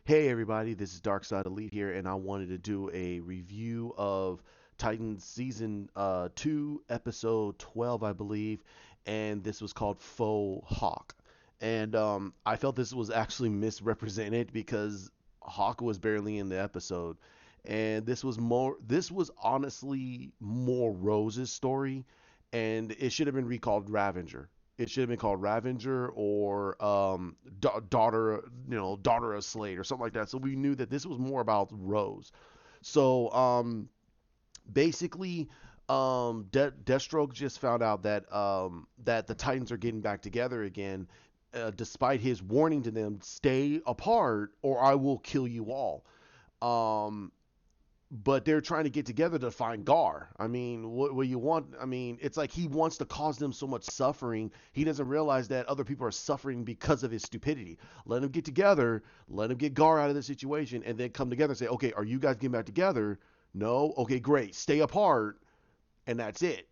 Hey everybody, this is Darkside Elite here, and I wanted to do a review of Titans season 2, episode 12, I believe, and this was called Faux Hawk. And I felt this was actually misrepresented because Hawk was barely in the episode, and this was honestly more Rose's story, and it should have been recalled Ravager. It should have been called Ravager or daughter, daughter of Slade or something like that. So we knew that this was more about Rose. So basically, Deathstroke just found out that the Titans are getting back together again, despite his warning to them, stay apart or I will kill you all. Um, but they're trying to get together to find Gar. I mean, what you want? I mean, it's like he wants to cause them so much suffering. He doesn't realize that other people are suffering because of his stupidity. Let them get together. Let them get Gar out of the situation, and then come together and say, okay, are you guys getting back together? No. Okay, great. Stay apart, and that's it.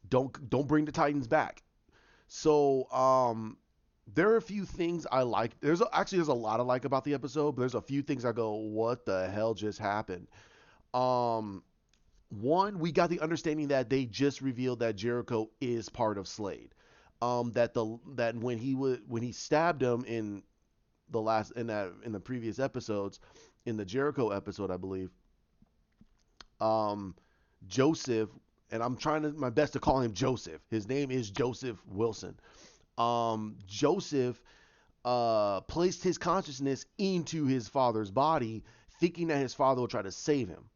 Don't bring the Titans back. So there are a few things I like. There's a lot I like about the episode, but there's a few things I go, what the hell just happened? Um, One, we got the understanding that they just revealed that Jericho is part of Slade. That when he stabbed him in the previous episodes, in the Jericho episode, I believe, um, Joseph, and I'm trying to my best to call him Joseph. His name is Joseph Wilson. Joseph placed his consciousness into his father's body, thinking that his father would try to save him.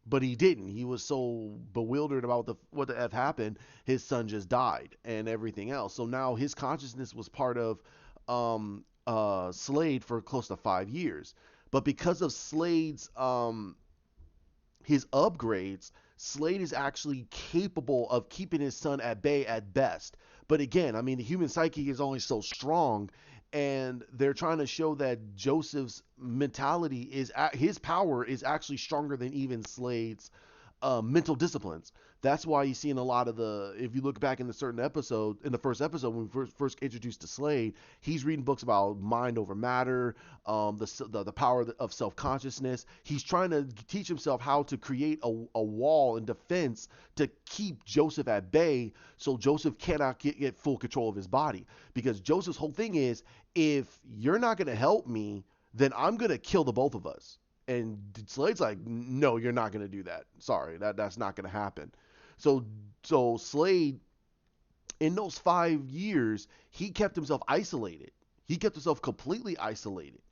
But he didn't. He was so bewildered about what the F happened, his son just died and everything else. So now his consciousness was part of Slade for close to 5 years. But because of Slade's his upgrades, Slade is actually capable of keeping his son at bay at best. But again, I mean, the human psyche is only so strong, and they're trying to show that Joseph's mentality his power is actually stronger than even Slade's mental disciplines. That's why you see in a lot of if you look back in the certain episode, in the first episode when we first introduced to Slade, he's reading books about mind over matter, the power of self consciousness. He's trying to teach himself how to create a wall and defense to keep Joseph at bay, so Joseph cannot get full control of his body. Because Joseph's whole thing is, if you're not going to help me, then I'm going to kill the both of us. And Slade's like, no, you're not going to do that. Sorry, that's not going to happen. So Slade, in those 5 years, he kept himself isolated. He kept himself completely isolated.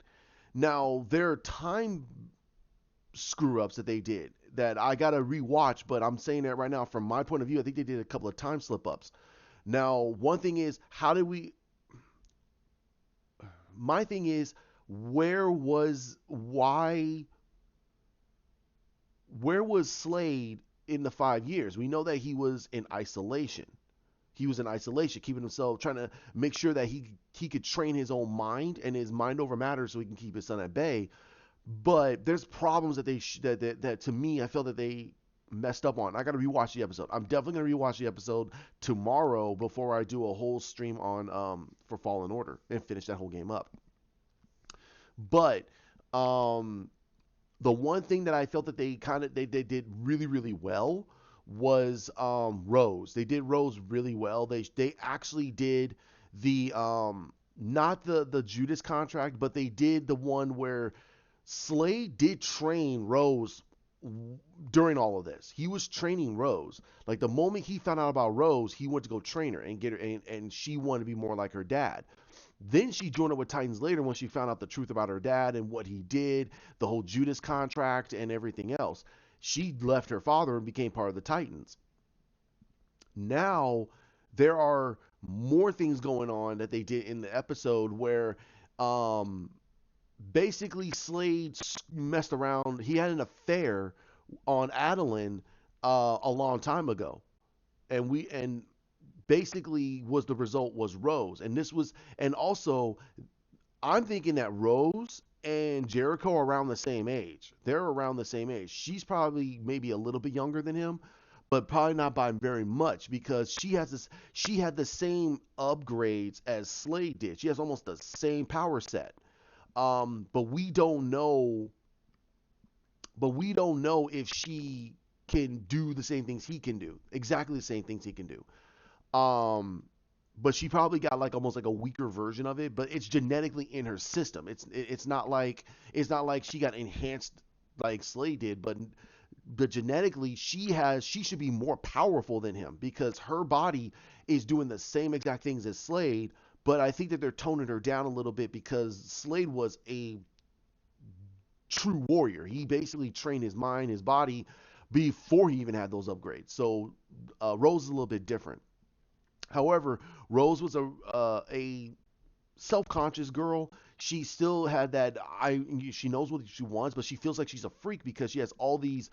Now there are time screw ups that they did that I gotta rewatch, but I'm saying that right now from my point of view, I think they did a couple of time slip ups. Now, one thing is, how did we? My thing is, why where was Slade in the 5 years? We know that he was in isolation. He was in isolation, keeping himself, trying to make sure that he could train his own mind and his mind over matter so he can keep his son at bay. But there's problems that that to me I feel that they messed up on. I got to rewatch the episode. I'm definitely gonna rewatch the episode tomorrow before I do a whole stream on for Fallen Order and finish that whole game up. But um, the one thing that I felt that they did really really well was Rose. They did Rose really well. They actually did the not the Judas contract, but they did the one where Slade did train Rose during all of this. He was training Rose. Like the moment he found out about Rose, he went to go train her and get her, and she wanted to be more like her dad. Then she joined up with Titans later when she found out the truth about her dad and what he did, the whole Judas contract and everything else. She left her father and became part of the Titans. Now there are more things going on that they did in the episode where um, basically Slade messed around. He had an affair on Adeline a long time ago, and basically was the result was Rose, and also I'm thinking that Rose and Jericho are around the same age. They're around the same age. She's probably maybe a little bit younger than him, but probably not by very much because she had the same upgrades as Slade did. She has almost the same power set. But we don't know. But we don't know if she can do the same things he can do, exactly the same things he can do. Um, but she probably got like almost like a weaker version of it. But it's genetically in her system. It's not like she got enhanced like Slade did, but genetically she should be more powerful than him because her body is doing the same exact things as Slade. But I think that they're toning her down a little bit because Slade was a true warrior. He basically trained his mind, his body before he even had those upgrades. So Rose is a little bit different. However, Rose was a self-conscious girl. She still had that she knows what she wants, but she feels like she's a freak because she has all these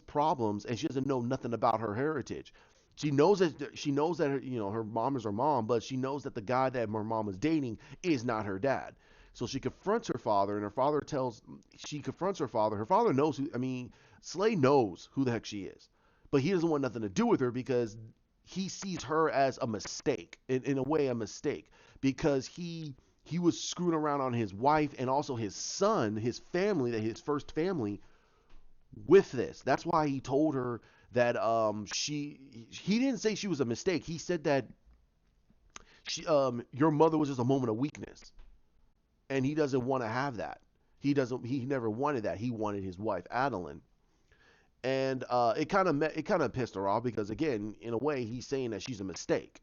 problems and she doesn't know nothing about her heritage. She knows that her mom is her mom, but she knows that the guy that her mom is dating is not her dad. So she confronts her father, and she confronts her father. Her father knows who. I mean, Slay knows who the heck she is, but he doesn't want nothing to do with her because he sees her as a mistake, in a way, a mistake, because he was screwing around on his wife and also his son, his family, that his first family, with this. That's why he told her that he didn't say she was a mistake. He said that your mother was just a moment of weakness, and he doesn't want to have that. He never wanted that. He wanted his wife Adeline, and it kind of pissed her off because again, in a way, he's saying that she's a mistake.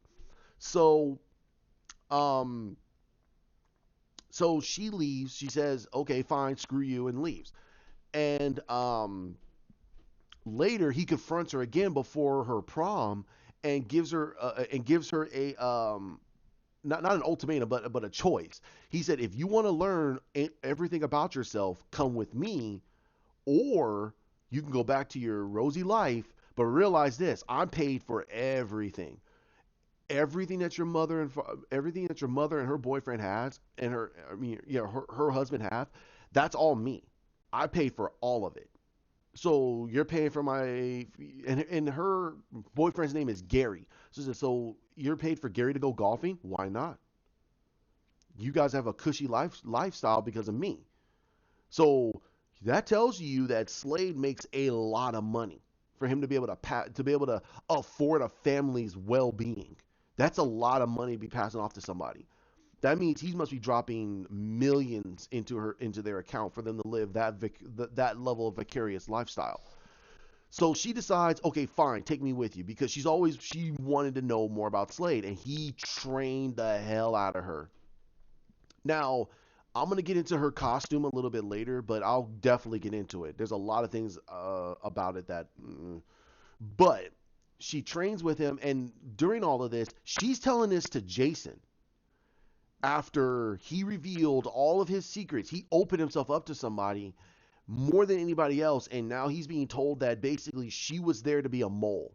So um so she leaves. She says, "Okay, fine, screw you," and leaves. And later, he confronts her again before her prom and gives her a not an ultimatum, but a choice. He said, "If you want to learn everything about yourself, come with me, or you can go back to your rosy life. But realize this: I'm paid for everything." Everything that your mother and her boyfriend has and her husband have, that's all me. I paid for all of it. So you're paying for and her boyfriend's name is Gary. So you're paid for Gary to go golfing? Why not? You guys have a cushy lifestyle because of me. So that tells you that Slade makes a lot of money for him to be able to afford a family's well-being. That's a lot of money to be passing off to somebody. That means he must be dropping millions into their account for them to live that level of vicarious lifestyle. So she decides, okay, fine, take me with you because she wanted to know more about Slade, and he trained the hell out of her. Now, I'm gonna get into her costume a little bit later, but I'll definitely get into it. There's a lot of things about it but she trains with him, and during all of this, she's telling this to Jason after he revealed all of his secrets. He opened himself up to somebody more than anybody else, and now he's being told that basically she was there to be a mole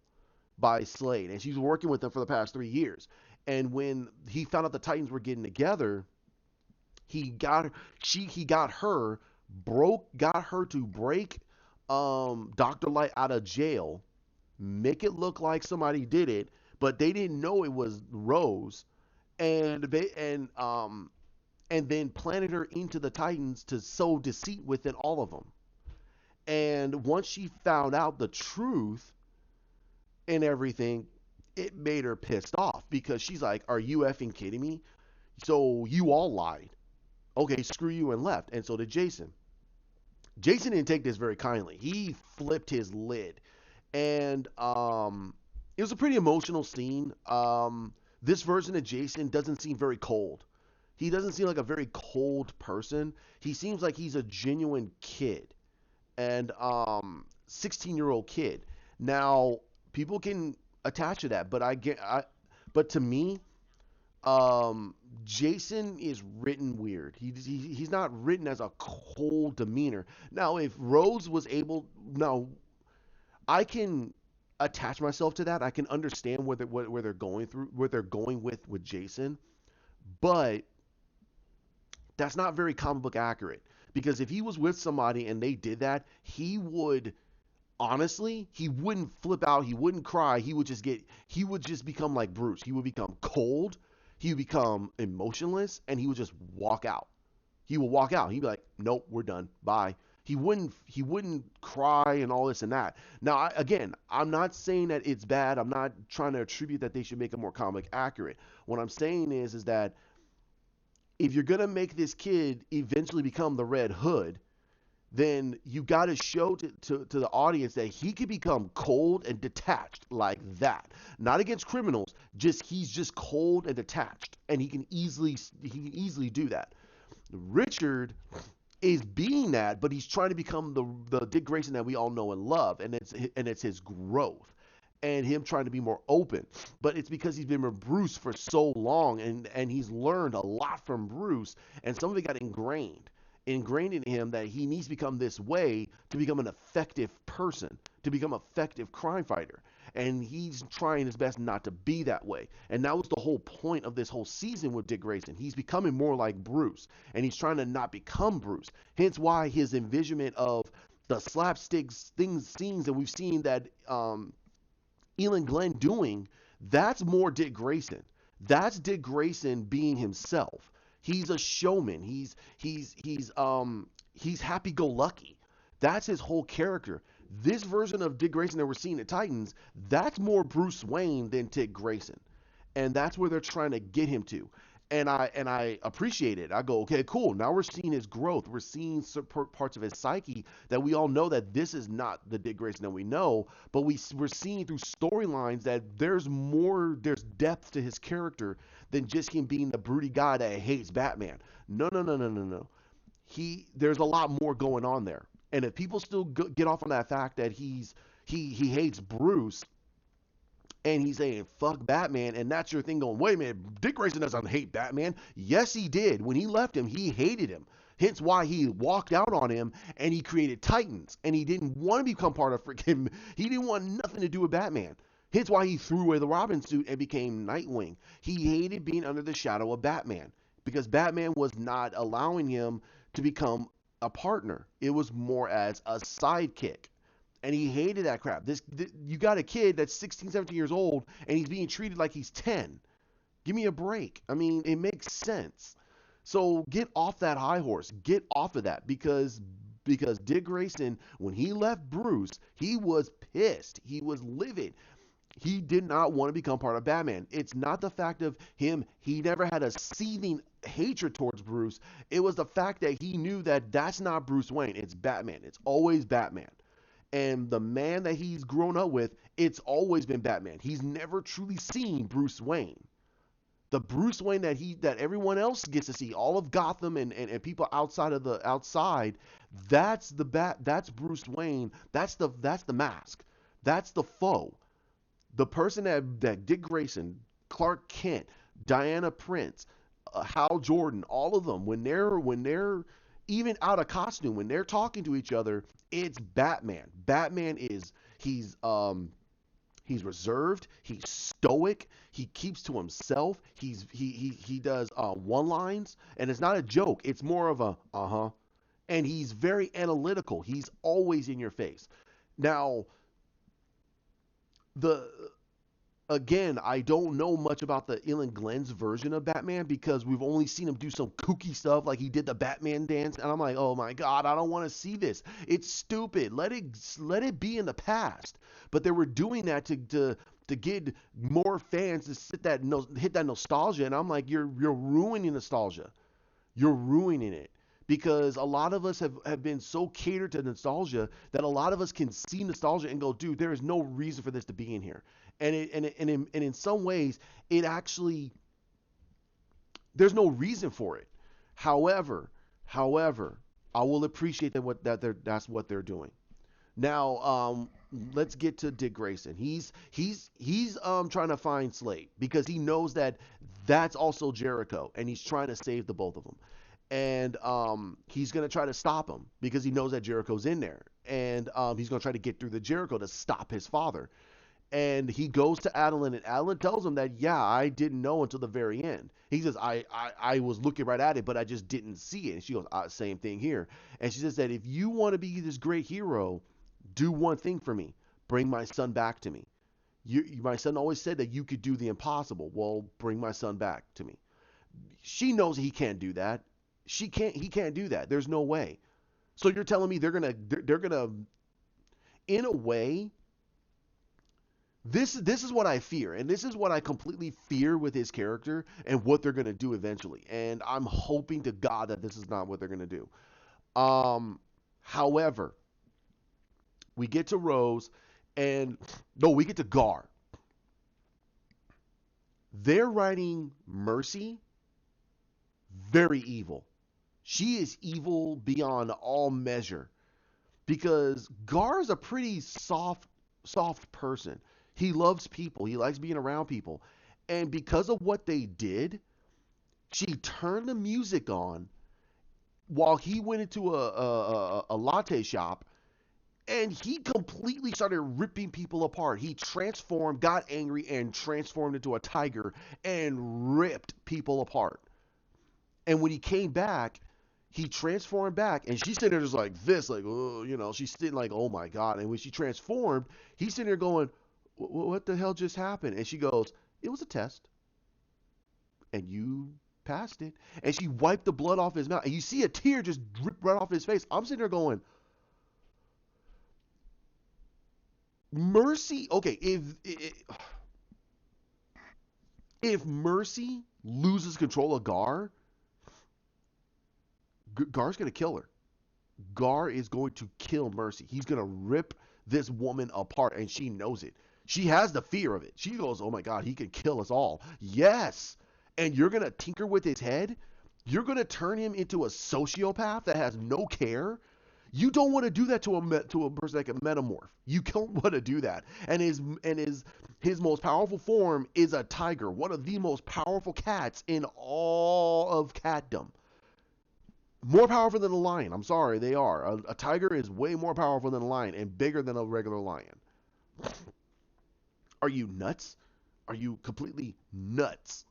by Slade, and she's working with him for the past 3 years. And when he found out the Titans were getting together, he got her to break Dr. Light out of jail, make it look like somebody did it, but they didn't know it was Rose, and then planted her into the Titans to sow deceit within all of them. And once she found out the truth and everything, it made her pissed off because she's like, "Are you effing kidding me? So you all lied. Okay, screw you," and left. And so did Jason. Jason didn't take this very kindly. He flipped his lid, and it was a pretty emotional scene. This version of Jason doesn't seem very cold. He doesn't seem like a very cold person. He seems like he's a genuine kid, and 16-year-old kid. Now, people can attach to that, but to me, Jason is written weird. He's not written as a cold demeanor. Now, if Rose was able, now I can attach myself to that. I can understand where they're going through, where they're going with Jason, but that's not very comic book accurate. Because if he was with somebody and they did that, he would honestly, he wouldn't flip out, he wouldn't cry, he would just become like Bruce. He would become cold, he would become emotionless, and he would just walk out. He would walk out. He'd be like, "Nope, we're done. Bye." He wouldn't cry and all this and that. Now, again, I'm not saying that it's bad. I'm not trying to attribute that they should make it more comic accurate. What I'm saying is that if you're gonna make this kid eventually become the Red Hood, then you got to show to the audience that he can become cold and detached like that. Not against criminals, just he's just cold and detached, and he can easily do that. Richard is being that, but he's trying to become the Dick Grayson that we all know and love, and it's his growth and him trying to be more open. But it's because he's been with Bruce for so long, and he's learned a lot from Bruce, and some of it got ingrained in him that he needs to become this way to become an effective person, to become an effective crime fighter. And he's trying his best not to be that way. And that was the whole point of this whole season with Dick Grayson. He's becoming more like Bruce, and he's trying to not become Bruce. Hence why his envisionment of the slapstick scenes that we've seen that Elon Glenn doing, that's more Dick Grayson. That's Dick Grayson being himself. He's a showman. He's happy go lucky. That's his whole character. This version of Dick Grayson that we're seeing at Titans, that's more Bruce Wayne than Dick Grayson. And that's where they're trying to get him to. And I appreciate it. I go, okay, cool. Now we're seeing his growth. We're seeing parts of his psyche that we all know that this is not the Dick Grayson that we know, but we're seeing through storylines that there's depth to his character than just him being the broody guy that hates Batman. No, no, no, no, no, no. There's a lot more going on there. And if people still get off on that fact that he hates Bruce, and he's saying fuck Batman, and that's your thing, going, wait a minute, Dick Grayson doesn't hate Batman. Yes, he did. When he left him, he hated him. Hence why he walked out on him, and he created Titans, and he didn't want to become part of freaking, he didn't want nothing to do with Batman. Hence why he threw away the Robin suit and became Nightwing. He hated being under the shadow of Batman because Batman was not allowing him to become a partner. It was more as a sidekick, and he hated that crap. You got a kid that's 16, 17 years old, and he's being treated like he's 10. Give me a break. I mean, it makes sense. So get off that high horse. Get off of that, because Dick Grayson, when he left Bruce, he was pissed. He was livid. He did not want to become part of Batman. It's not the fact of him, he never had a seething hatred towards Bruce. It was the fact that he knew that that's not Bruce Wayne. It's Batman. It's always Batman. And the man that he's grown up with, it's always been Batman. He's never truly seen Bruce Wayne. The Bruce Wayne that everyone else gets to see, all of Gotham and people outside of the outside, that's Bruce Wayne. That's the mask. That's the foe. The person that Dick Grayson, Clark Kent, Diana Prince, Hal Jordan, all of them, when they're even out of costume, when they're talking to each other, it's Batman. Batman he's reserved, he's stoic, he keeps to himself, he does one lines, and it's not a joke, it's more of a uh-huh. And he's very analytical. He's always in your face. Now, the again, I don't know much about the Ian Glenn's version of Batman because we've only seen him do some kooky stuff, like he did the Batman dance, and I'm like, oh my god, I don't want to see this. It's stupid. Let it be in the past. But they were doing that to get more fans to hit that nostalgia, and I'm like, you're ruining nostalgia. You're ruining it. Because a lot of us have been so catered to nostalgia that a lot of us can see nostalgia and go, dude, there is no reason for this to be in here. And in some ways, it actually, there's no reason for it. However, I will appreciate that's what they're doing. Now, let's get to Dick Grayson. He's trying to find Slade because he knows that that's also Jericho, and he's trying to save the both of them. And he's going to try to stop him because he knows that Jericho's in there. And he's going to try to get through the Jericho to stop his father. And he goes to Adeline, and Adeline tells him that, yeah, I didn't know until the very end. He says, I was looking right at it, but I just didn't see it. And she goes, same thing here. And she says that if you want to be this great hero, do one thing for me. Bring my son back to me. My son always said that you could do the impossible. Well, bring my son back to me. She knows he can't do that. He can't do that. There's no way. So you're telling me they're gonna in a way, this is what I fear, and this is what I completely fear with his character and what they're gonna do eventually. And I'm hoping to God that this is not what they're gonna do. However, we get to Rose, and no, we get to Gar. They're writing Mercy very evil. She is evil beyond all measure because Gar is a pretty soft person. He loves people. He likes being around people. And because of what they did, she turned the music on while he went into a latte shop, and he completely started ripping people apart. He transformed, got angry, and transformed into a tiger and ripped people apart. And when he came back, he transformed back, and she's sitting there just like this, like, oh, she's sitting like, oh my God. And when she transformed, he's sitting there going, what the hell just happened? And she goes, it was a test, and you passed it. And she wiped the blood off his mouth, and you see a tear just drip right off his face. I'm sitting there going, Mercy, okay, if Mercy loses control of Gar's gonna kill her. Gar is going to kill Mercy. He's gonna rip this woman apart, and she knows it. She has the fear of it. She goes, "Oh my God, he could kill us all." Yes, and you're gonna tinker with his head. You're gonna turn him into a sociopath that has no care. You don't want to do that to a person that can metamorph. You don't want to do that. And his most powerful form is a tiger, one of the most powerful cats in all of catdom. More powerful than a lion. I'm sorry, they are. A tiger is way more powerful than a lion and bigger than a regular lion. Are you nuts? Are you completely nuts?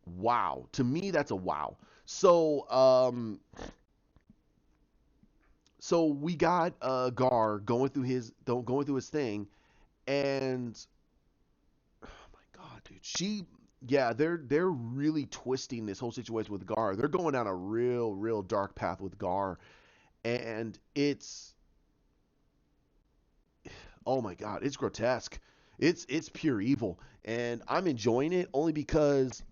Wow. To me, that's a wow. So we got Gar going through his thing, and oh my God, dude, yeah, they're really twisting this whole situation with Gar. They're going down a real dark path with Gar, and it's, oh my God, it's grotesque. It's pure evil, and I'm enjoying it only because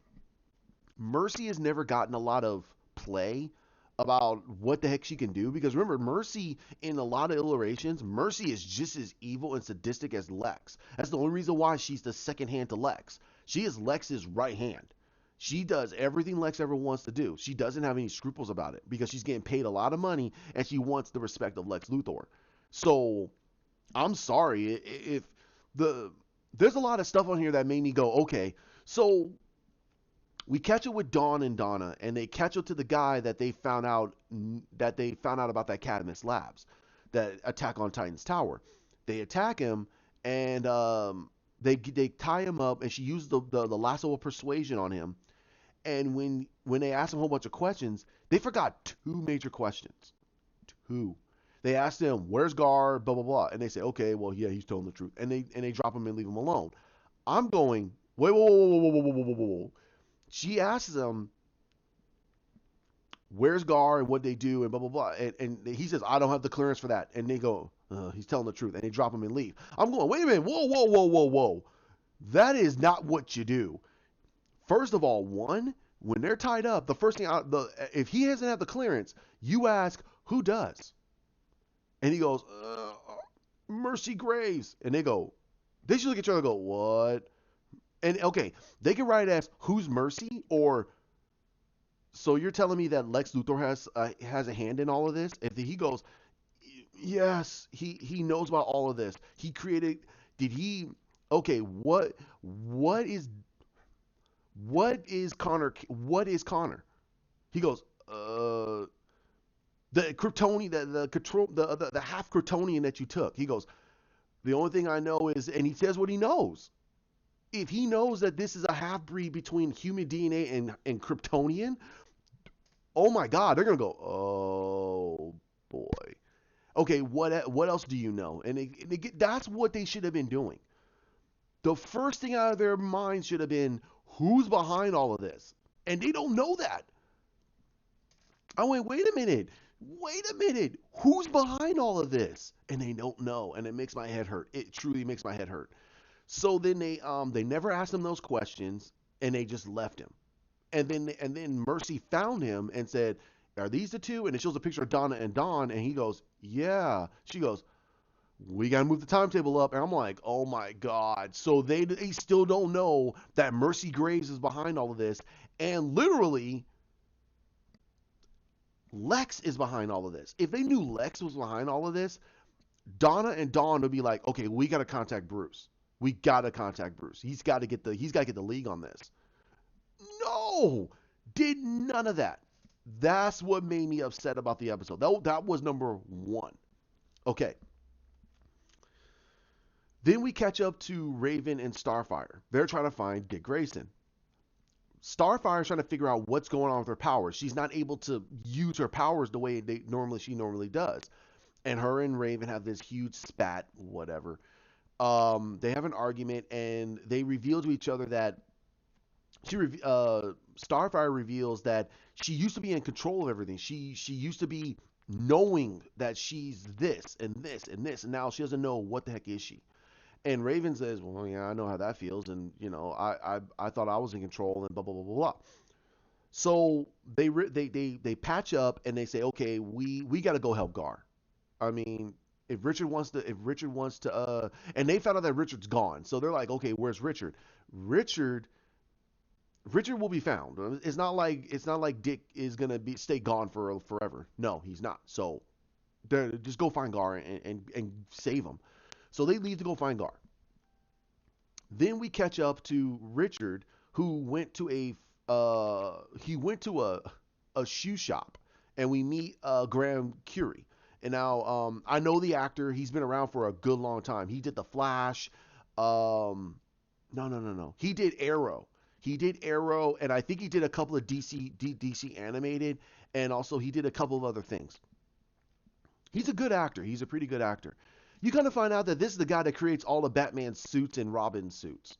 Mercy has never gotten a lot of play about what the heck she can do. Because remember, Mercy in a lot of iterations, Mercy is just as evil and sadistic as Lex. That's the only reason why she's the second hand to Lex. She is Lex's right hand. She does everything Lex ever wants to do. She doesn't have any scruples about it because she's getting paid a lot of money and she wants the respect of Lex Luthor. So I'm sorry if there's a lot of stuff on here that made me go, okay. So we catch up with Dawn and Donna, and they catch up to the guy that they found out about that Cadmus Labs, that attack on Titan's tower. They attack him, and they tie him up, and she used the lasso of persuasion on him. And when they asked him a whole bunch of questions, they forgot two major questions. Two. They asked him, "Where's Gar?" Blah blah blah, and they say, "Okay, well, yeah, he's telling the truth," and they drop him and leave him alone. I'm going, wait, whoa, whoa, whoa, whoa, whoa, whoa, whoa, whoa. She asks them, "Where's Gar and what they do and blah blah blah," and he says, "I don't have the clearance for that," and they go, "He's telling the truth," and they drop him and leave. I'm going, wait a minute, whoa, whoa, whoa, whoa, whoa, that is not what you do. First of all, when they're tied up, the first thing if he hasn't had the clearance, you ask who does, and he goes, Mercy Graves, and they should look at each other and go, what? And okay, they can write it as who's Mercy, or so you're telling me that Lex Luthor has a hand in all of this? If he goes, yes, he knows about all of this. He created. Did he? Okay, what is Connor? What is Connor? He goes, the Kryptonian, the half Kryptonian that you took. He goes, the only thing I know is, and he says what he knows. If he knows that this is a half breed between human DNA and Kryptonian, oh my God, they're gonna go, oh boy. Okay, what else do you know? And that's what they should have been doing. The first thing out of their minds should have been, who's behind all of this? And they don't know that. I went, wait a minute, who's behind all of this? And they don't know, and it makes my head hurt. It truly makes my head hurt. So then they never asked him those questions, and they just left him. And then Mercy found him and said, "Are these the two?" And it shows a picture of Donna and Don, and he goes, "Yeah." She goes, "We gotta move the timetable up." And I'm like, "Oh my god!" So they still don't know that Mercy Graves is behind all of this, and literally Lex is behind all of this. If they knew Lex was behind all of this, Donna and Dawn would be like, "Okay, we gotta contact Bruce. We gotta contact Bruce. He's got to get the league on this." No, did none of that. That's what made me upset about the episode. That was number one. Okay, then we catch up to Raven and Starfire. They're trying to find Dick Grayson. Starfire's trying to figure out what's going on with her powers. She's not able to use her powers the way she normally does. And her and Raven have this huge spat, whatever. They have an argument, and they reveal to each other that Starfire reveals that she used to be in control of everything. She used to be knowing that she's this and this and this, and now she doesn't know what the heck is she. And Raven says, "Well, yeah, I know how that feels, and I thought I was in control, and blah blah blah blah blah." So they patch up and they say, "Okay, we got to go help Gar." I mean, if Richard wants to, and they found out that Richard's gone, so they're like, "Okay, where's Richard?" Richard Richard will be found. It's not like Dick is gonna be stay gone for forever. No, he's not. So just go find Gar and save him. So they leave to go find Gar. Then we catch up to Richard, who went to a shoe shop, and we meet Graham Curie. And now I know the actor. He's been around for a good long time. He did The Flash. No, no, no, no. He did Arrow. He did Arrow, and I think he did a couple of DC animated, and also he did a couple of other things. He's a good actor. He's a pretty good actor. You kind of find out that this is the guy that creates all the Batman suits and Robin suits,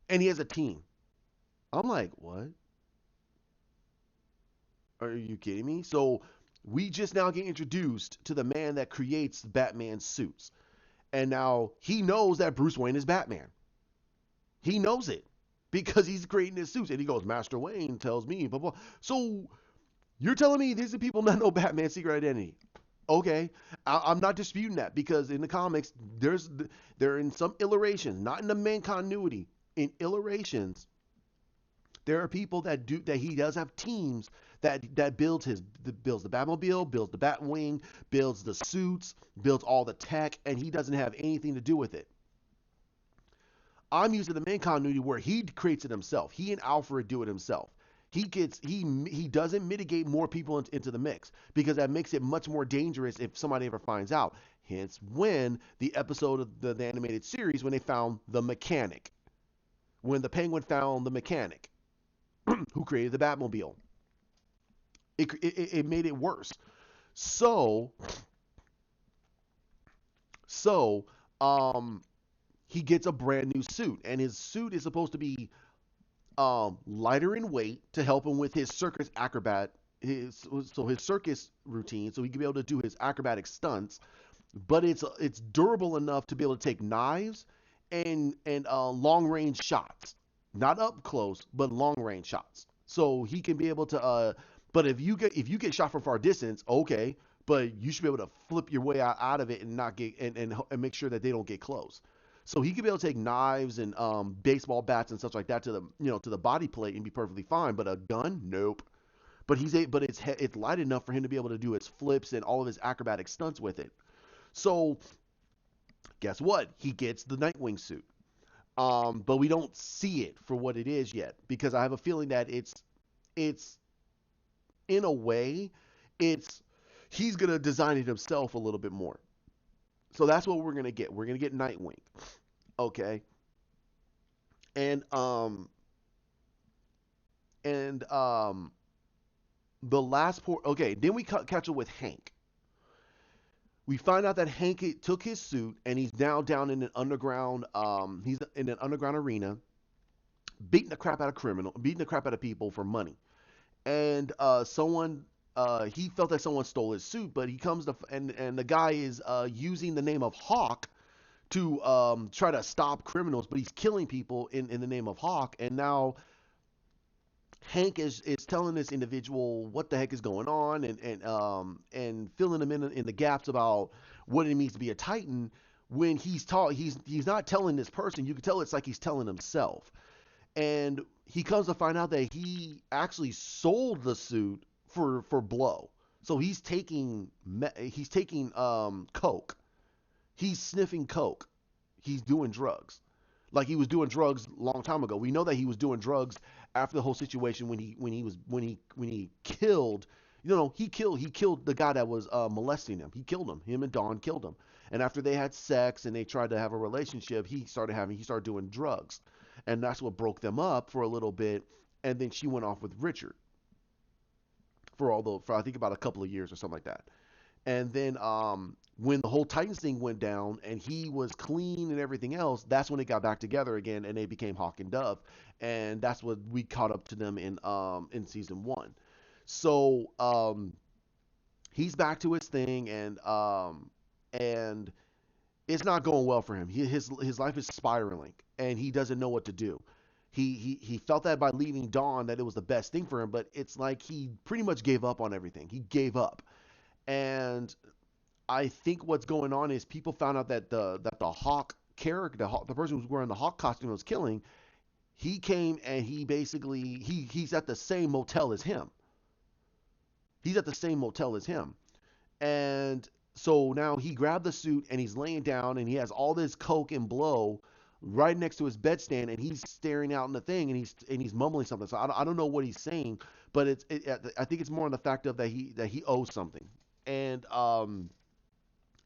and he has a team. I'm like, what? Are you kidding me? So we just now get introduced to the man that creates Batman suits, and now he knows that Bruce Wayne is Batman. He knows it because he's creating his suits, and he goes, "Master Wayne tells me, blah blah." So you're telling me these are people that know Batman's secret identity? Okay, I'm not disputing that because in the comics, there are in some iterations, not in the main continuity. In iterations, there are people that he does have teams that builds the Batmobile, builds the Batwing, builds the suits, builds all the tech, and he doesn't have anything to do with it. I'm using the main continuity where he creates it himself. He and Alfred do it himself. He doesn't mitigate more people into the mix because that makes it much more dangerous if somebody ever finds out. Hence, when the episode of the animated series when they found the mechanic, when the Penguin found the mechanic who created the Batmobile, it made it worse. So so um he gets a brand new suit, and his suit is supposed to be lighter in weight to help him with his circus acrobat his circus routine, so he can be able to do his acrobatic stunts. But it's durable enough to be able to take knives and long range shots, not up close, but long range shots. So he can be able to. But if you get shot from far distance, okay, but you should be able to flip your way out of it and not get and make sure that they don't get close. So he could be able to take knives and baseball bats and stuff like that to the body plate and be perfectly fine. But a gun, nope. But it's light enough for him to be able to do his flips and all of his acrobatic stunts with it. So guess what? He gets the Nightwing suit. But we don't see it for what it is yet because I have a feeling that it's in a way it's he's gonna design it himself a little bit more. So that's what we're gonna get. We're gonna get Nightwing. Okay. And and the last port. Okay, then we catch up with Hank. We find out that Hank took his suit and he's now down in an underground. He's in an underground arena, beating the crap out of people for money. And someone he felt that someone stole his suit, but he comes to and the guy is using the name of Hawk to try to stop criminals, but he's killing people in the name of Hawk. And now Hank is telling this individual what the heck is going on, and filling him in the gaps about what it means to be a Titan. When he's not telling this person. You can tell it's like he's telling himself. And he comes to find out that he actually sold the suit for blow. So he's taking coke. He's sniffing coke. He's doing drugs. Like he was doing drugs a long time ago. We know that he was doing drugs after the whole situation when he killed, he killed the guy that was molesting him. He killed him. Him and Dawn killed him. And after they had sex and they tried to have a relationship, he started doing drugs, and that's what broke them up for a little bit. And then she went off with Richard for I think about a couple of years or something like that. And then when the whole Titans thing went down and he was clean and everything else, that's when they got back together again and they became Hawk and Dove. And that's what we caught up to them in season one. So he's back to his thing, and it's not going well for him. His life is spiraling and he doesn't know what to do. He felt that by leaving Dawn that it was the best thing for him, but it's like he pretty much gave up on everything. He gave up. And I think what's going on is people found out that the Hawk character, the person who's wearing the Hawk costume was killing. He came and he basically he's at the same motel as him. He's at the same motel as him. And so now he grabbed the suit and he's laying down and he has all this coke and blow right next to his bedstand, and he's staring out in the thing and he's mumbling something. So I don't know what he's saying, but I think it's more on the fact of that he owes something. And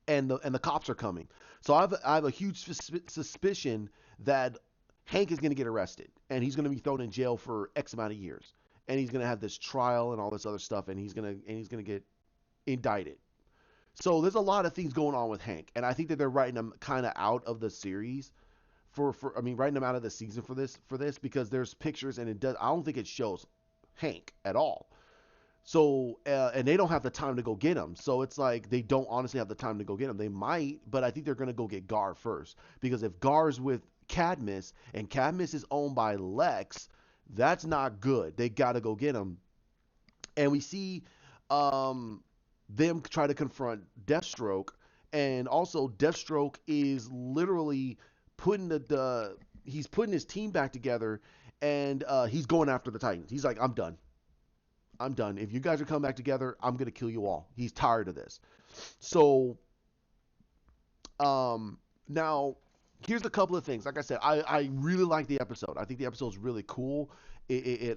the cops are coming. So I have a huge suspicion that Hank is going to get arrested and he's going to be thrown in jail for X amount of years, and he's going to have this trial and all this other stuff, and he's going to get indicted. So there's a lot of things going on with Hank, and I think that they're writing him kind of out of the series I mean, writing him out of the season for this because there's pictures and I don't think it shows Hank at all. So and they don't have the time to go get him. So it's like they don't honestly have the time to go get him. They might, but I think they're gonna go get Gar first, because if Gar's with Cadmus and Cadmus is owned by Lex, that's not good. They gotta go get him. And we see them try to confront Deathstroke, and also Deathstroke is literally putting he's putting his team back together, and he's going after the Titans. He's like, I'm done. I'm done. If you guys are coming back together, I'm gonna kill you all. He's tired of this. So now here's a couple of things. Like I said, I really like the episode. I think the episode's really cool. They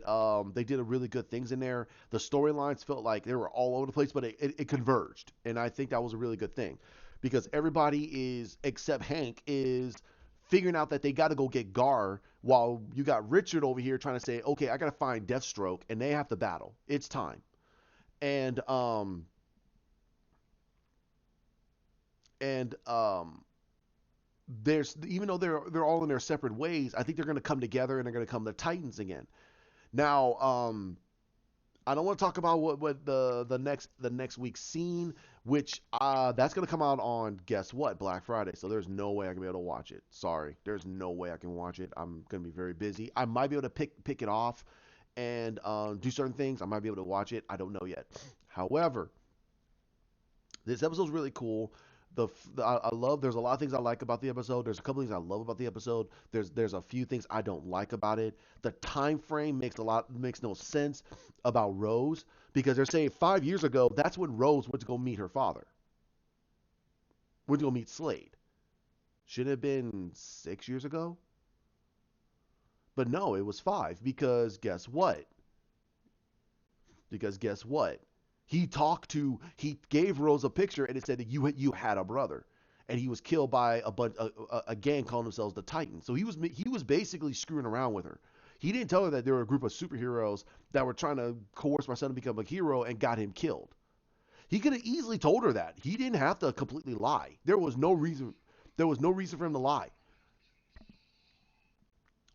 did a really good things in there. The storylines felt like they were all over the place, but it converged, and I think that was a really good thing, because everybody is, except Hank, is figuring out that they got to go get Gar, while you got Richard over here trying to say, okay, I got to find Deathstroke, and they have to battle. It's time. And and there's, even though they're all in their separate ways, I think they're going to come together and they're going to come the Titans again. Now, I don't want to talk about what the next week's scene, which that's gonna come out on, guess what, Black Friday. So there's no way I can be able to watch it. Sorry, there's no way I can watch it. I'm gonna be very busy. I might be able to pick it off and do certain things. I might be able to watch it. I don't know yet. However, this episode's really cool. I love. There's a lot of things I like about the episode. There's a couple things I love about the episode. There's a few things I don't like about it. The time frame makes no sense about Rose, because they're saying 5 years ago that's when Rose went to go meet her father. Went to go meet Slade. Should it have been 6 years ago? But no, it was five, because guess what? Because guess what? He gave Rose a picture and it said that you had a brother, and he was killed by a gang calling themselves the Titans. So he was basically screwing around with her. He didn't tell her that there were a group of superheroes that were trying to coerce my son to become a hero and got him killed. He could have easily told her that. He didn't have to completely lie. There was no reason. There was no reason for him to lie.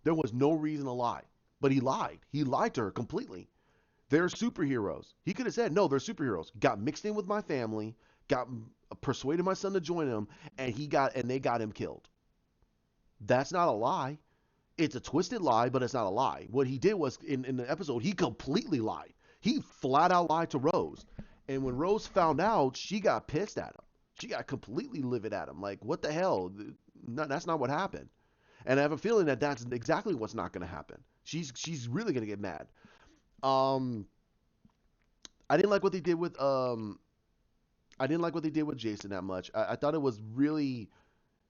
There was no reason to lie. But he lied. He lied to her completely. They're superheroes. He could have said, no, they're superheroes. Got mixed in with my family, got persuaded my son to join him, and they got him killed. That's not a lie. It's a twisted lie, but it's not a lie. What he did was in the episode, he completely lied. He flat out lied to Rose. And when Rose found out, she got pissed at him. She got completely livid at him. Like, what the hell? No, that's not what happened. And I have a feeling that that's exactly what's not going to happen. She's really going to get mad. Um, I didn't like what they did with I didn't like what they did with Jason that much. I thought it was really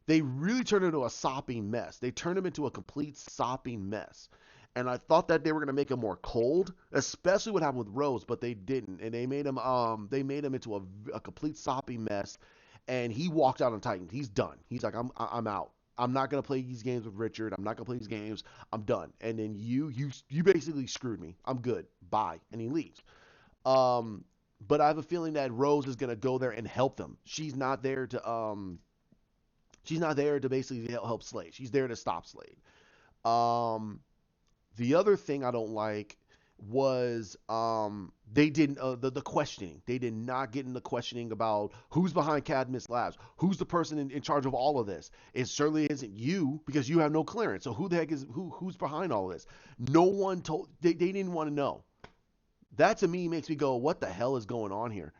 they really turned it into a sopping mess. They turned him into a complete sopping mess. And I thought that they were gonna make him more cold, especially what happened with Rose, but they didn't. And they made him into a complete sopping mess. And he walked out on Titans. He's done. He's like, I'm out. I'm not gonna play these games with Richard. I'm not gonna play these games. I'm done. And then you basically screwed me. I'm good. Bye. And he leaves. Um, but I have a feeling that Rose is gonna go there and help them. She's not there to basically help Slade. She's there to stop Slade. Um, the other thing I don't like was they didn't the questioning. They did not get into questioning about who's behind Cadmus Labs, who's the person in charge of all of this. It certainly isn't you because you have no clearance. So who the heck is who's behind all of this? No one told. They didn't want to know. That to me makes me go, what the hell is going on here?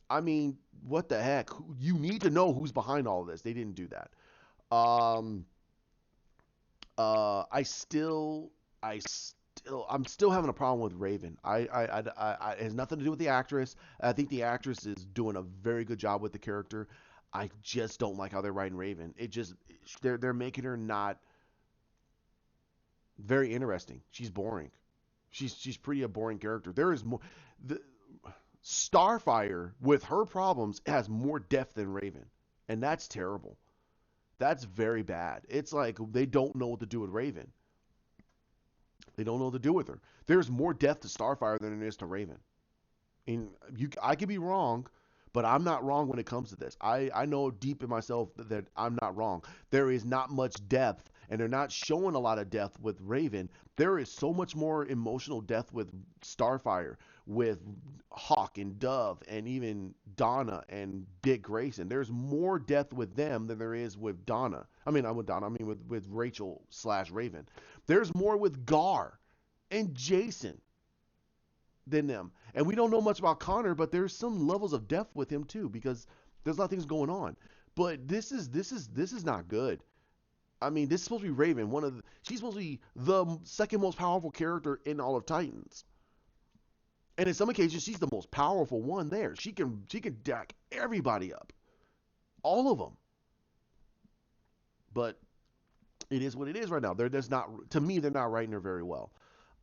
I mean, what the heck? You need to know who's behind all of this. They didn't do that. Um, I still, I'm still having a problem with Raven. It has nothing to do with the actress. I think the actress is doing a very good job with the character. I just don't like how they're writing Raven. It just, they're making her not very interesting. She's boring. She's pretty a boring character. There is more. The Starfire with her problems has more depth than Raven, and that's terrible. That's very bad. It's like they don't know what to do with Raven. They don't know what to do with her. There's more depth to Starfire than there is to Raven. And I could be wrong, but I'm not wrong when it comes to this. I know deep in myself that I'm not wrong. There is not much depth, and they're not showing a lot of depth with Raven. There is so much more emotional depth with Starfire, with Hawk and Dove, and even Donna and Dick Grayson. There's more depth with them than there is with Donna. I mean, not with Donna. I mean, with Rachel slash Raven. There's more with Gar and Jason than them. And we don't know much about Connor, but there's some levels of depth with him too because there's a lot of things going on. But this is not good. I mean, this is supposed to be Raven, she's supposed to be the second most powerful character in all of Titans. And in some occasions, she's the most powerful one there. She can dack everybody up, all of them. But it is what it is right now. There's not to me they're not writing her very well.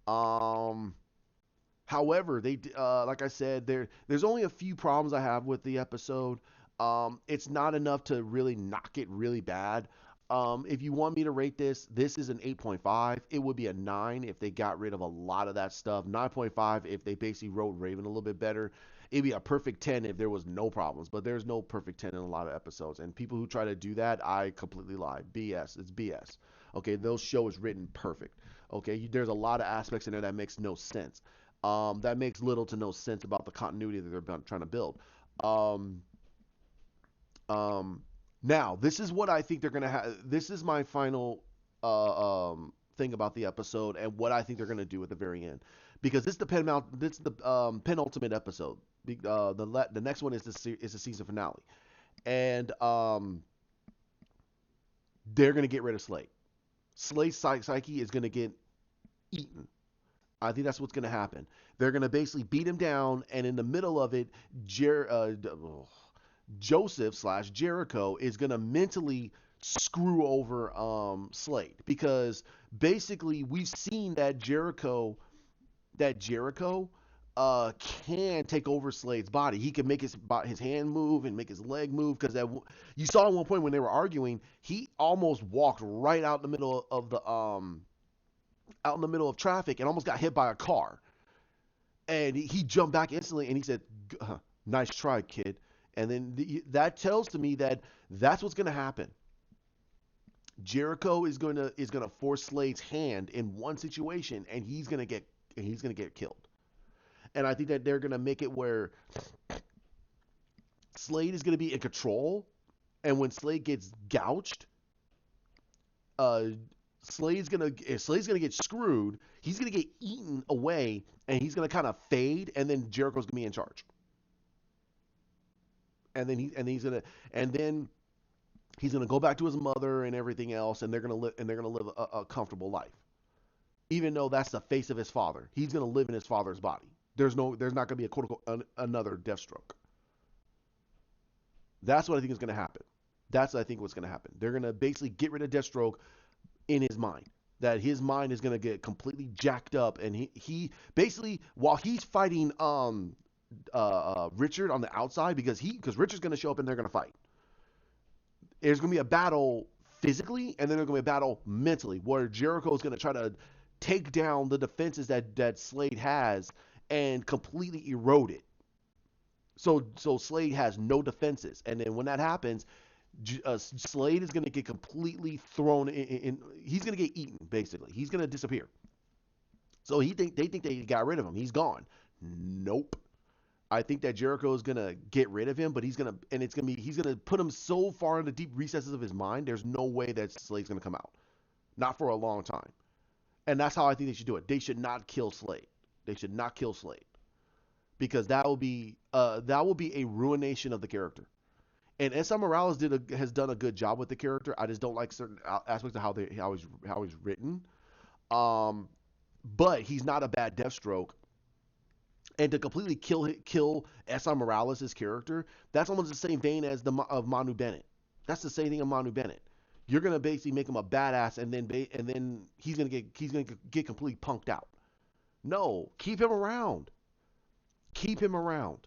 Um, However, like I said, there's only a few problems I have with the episode. It's not enough to really knock it really bad. If you want me to rate this is an 8.5. It would be a 9 if they got rid of a lot of that stuff. 9.5 if they basically wrote Raven a little bit better. It'd be a perfect 10 if there was no problems, but there's no perfect 10 in a lot of episodes. And people who try to do that, I completely lie. BS. It's BS. Okay, those show is written perfect. Okay, there's a lot of aspects in there that makes no sense. That makes little to no sense about the continuity that they're trying to build. Um, um, Now, this is what I think they're gonna have. This is my final thing about the episode and what I think they're gonna do at the very end, because this is the penultimate episode. The next one is the season finale, and they're gonna get rid of Slade. Slade's psyche is gonna get eaten. I think that's what's going to happen. They're going to basically beat him down, and in the middle of it, Joseph slash Jericho is going to mentally screw over Slade, because basically we've seen that Jericho can take over Slade's body. He can make his hand move and make his leg move, because you saw at one point when they were arguing, he almost walked right out in the middle of the out in the middle of traffic and almost got hit by a car. And he jumped back instantly and he said, "Nice try, kid." And then that tells to me that that's what's going to happen. Jericho is going to force Slade's hand in one situation, and he's going to get killed. And I think that they're gonna make it where Slade is gonna be in control, and when Slade gets gouged, uh, Slade's gonna get screwed. He's gonna get eaten away, and he's gonna kind of fade, and then Jericho's gonna be in charge. And then he's gonna go back to his mother and everything else, and they're gonna live a comfortable life. Even though that's the face of his father, he's gonna live in his father's body. There's not gonna be a quote unquote another Deathstroke. That's what I think is gonna happen. That's what I think what's gonna happen. They're gonna basically get rid of Deathstroke in his mind. That his mind is gonna get completely jacked up, and he basically while he's fighting Richard on the outside because Richard's gonna show up and they're gonna fight. There's gonna be a battle physically, and then there's gonna be a battle mentally where Jericho is gonna try to take down the defenses that Slade has and completely erode it. So Slade has no defenses, and then when that happens, Slade is going to get completely thrown in. He's going to get eaten. Basically, he's going to disappear. So they think they got rid of him. He's gone. Nope. I think that Jericho is going to get rid of him, but he's going to put him so far in the deep recesses of his mind. There's no way that Slade's going to come out. Not for a long time. And that's how I think they should do it. They should not kill Slade. They should not kill Slade because that will be a ruination of the character. And S.R. Morales has done a good job with the character. I just don't like certain aspects of how he's written. But he's not a bad Deathstroke. And to completely kill S.R. Morales' character, that's almost the same vein as of Manu Bennett. That's the same thing of Manu Bennett. You're gonna basically make him a badass, and then he's gonna get completely punked out. No, keep him around. Keep him around.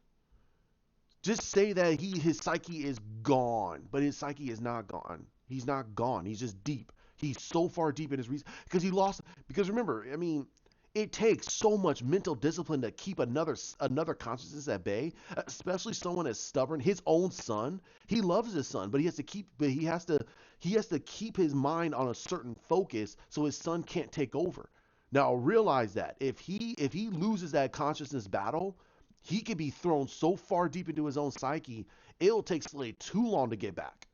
Just say that his psyche is gone, but his psyche is not gone. He's not gone. He's just deep. He's so far deep in his reason because he lost. Because remember, I mean, it takes so much mental discipline to keep another consciousness at bay, especially someone as stubborn. His own son, he loves his son, but he has to keep his mind on a certain focus so his son can't take over. Now realize that if he loses that consciousness battle, he can be thrown so far deep into his own psyche, it'll take Slade too long to get back.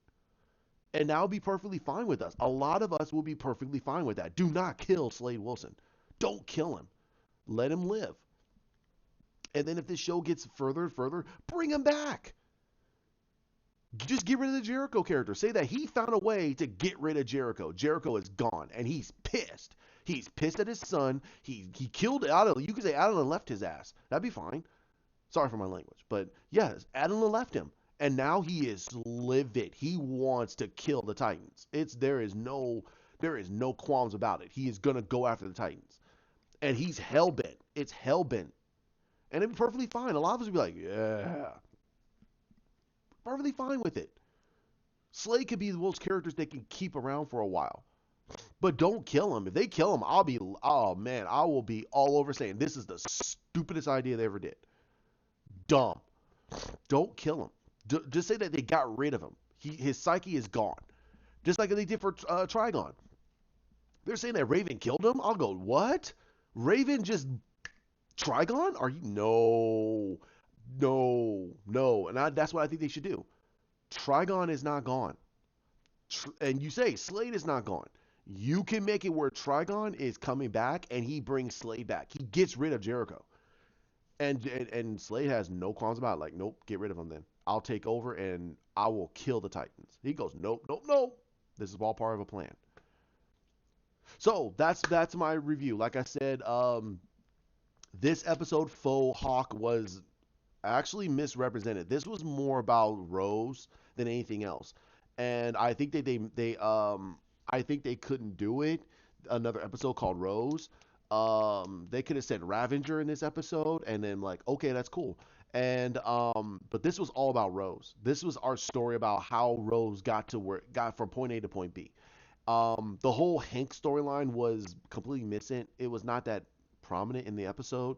And that'll be perfectly fine with us. A lot of us will be perfectly fine with that. Do not kill Slade Wilson. Don't kill him. Let him live. And then if this show gets further and further, bring him back. Just get rid of the Jericho character. Say that he found a way to get rid of Jericho. Jericho is gone, and he's pissed. He's pissed at his son. He killed Adon. You could say Adon left his ass. That'd be fine. Sorry for my language, but yes, Adon left him, and now he is livid. He wants to kill the Titans. There is no qualms about it. He is gonna go after the Titans, and he's hell bent. It's hell bent, and it'd be perfectly fine. A lot of us would be like, yeah, perfectly fine with it. Slade could be those characters they can keep around for a while, but don't kill him. If they kill him, I will be all over saying this is the stupidest idea they ever did. Dumb. Don't kill him. Just say that they got rid of him. His psyche is gone. Just like they did for Trigon. They're saying that Raven killed him. I'll go, what? Raven just Trigon? Are you? No. And that's what I think they should do. Trigon is not gone. And you say Slade is not gone. You can make it where Trigon is coming back and he brings Slade back. He gets rid of Jericho. And Slade has no qualms about it. Like, nope, get rid of him then. I'll take over and I will kill the Titans. He goes, nope. This is all part of a plan. So that's my review. Like I said, this episode, Faux Hawk, was actually misrepresented. This was more about Rose than anything else. And I think that I think they couldn't do it. Another episode called Rose. They could have said Ravager in this episode, and then like, okay, that's cool. And but this was all about Rose. This was our story about how Rose got from point A to point B. The whole Hank storyline was completely missing. It was not that prominent in the episode.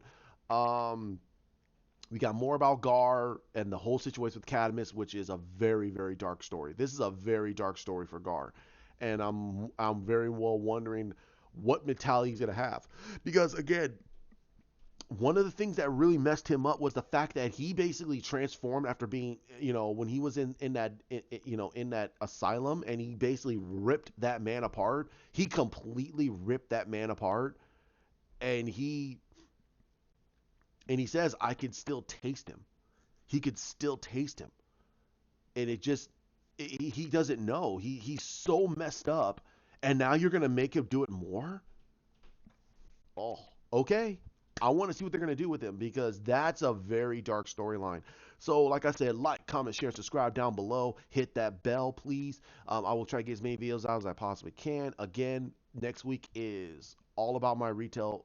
We got more about Gar and the whole situation with Cadmus, which is a very, very dark story. This is a very dark story for Gar, and I'm very well wondering what mentality he's gonna have, because again, One of the things that really messed him up was the fact that he basically transformed after being, when he was in that, in that asylum, and he basically ripped that man apart. He completely ripped that man apart, and he says, I could still taste him. He could still taste him, and it just, he doesn't know. He's so messed up, and now you're gonna make him do it more. Oh, okay. I want to see what they're going to do with him, because that's a very dark storyline. So, like I said, like, comment, share, subscribe down below. Hit that bell, please. I will try to get as many videos out as I possibly can. Again, next week is all about my retail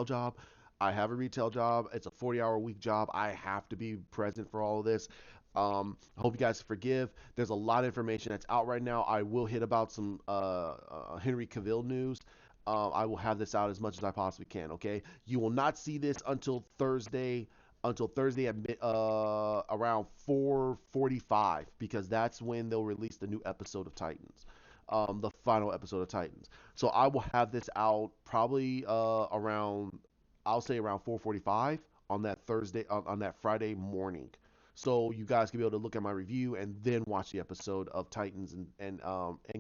job. I have a retail job. It's a 40-hour week job. I have to be present for all of this. I hope you guys forgive. There's a lot of information that's out right now. I will hit about some Henry Cavill news. I will have this out as much as I possibly can. Okay, you will not see this until Thursday. Until Thursday at around 4:45, because that's when they'll release the new episode of Titans, the final episode of Titans. So I will have this out probably around, I'll say around 4:45 on that Thursday, on that Friday morning. So you guys can be able to look at my review and then watch the episode of Titans, and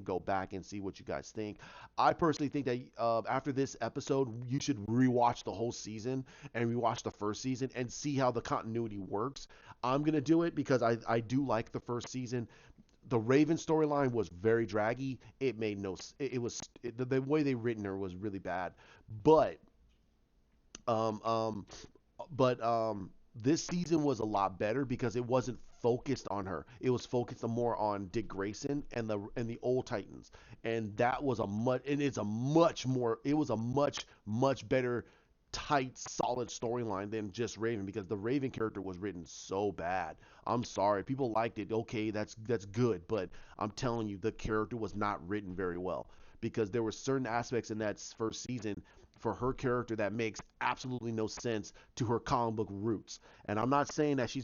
go back and see what you guys think. I personally think that after this episode, you should rewatch the whole season and rewatch the first season and see how the continuity works. I'm gonna do it because I do like the first season. The Raven storyline was very draggy. It made no. The way they written her was really bad. But um um this season was a lot better because it wasn't focused on her. It was focused more on Dick Grayson and the old Titans, and that was a much and it's a much more. It was a much better, tight, solid storyline than just Raven, because the Raven character was written so bad. I'm sorry, people liked it. Okay, that's good, but I'm telling you, the character was not written very well, because there were certain aspects in that first season for her character that makes absolutely no sense to her comic book roots. And I'm not saying that she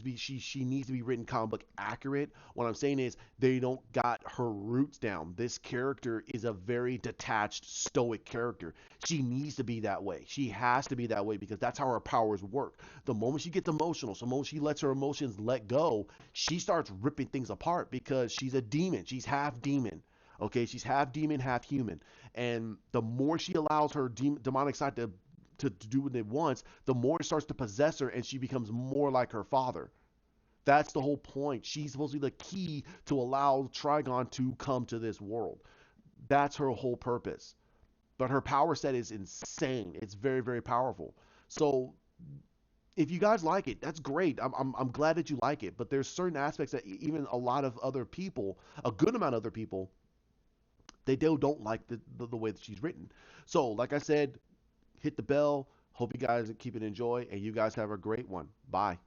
needs to be written comic book accurate. What I'm saying is they don't got her roots down. This character is a very detached, stoic character. She needs to be that way. She has to be that way, because that's how her powers work. The moment she gets emotional, so the moment she lets her emotions let go, she starts ripping things apart, because she's a demon. She's half demon. Okay, she's half demon, half human, and the more she allows her demonic side to do what it wants, the more it starts to possess her, and she becomes more like her father. That's the whole point. She's supposed to be the key to allow Trigon to come to this world. That's her whole purpose. But her power set is insane. It's very, very powerful. So if you guys like it, that's great. I'm glad that you like it. But there's certain aspects that even a lot of other people, a good amount of other people, they don't like the way that she's written. So, like I said, hit the bell. Hope you guys keep it enjoy, and you guys have a great one. Bye.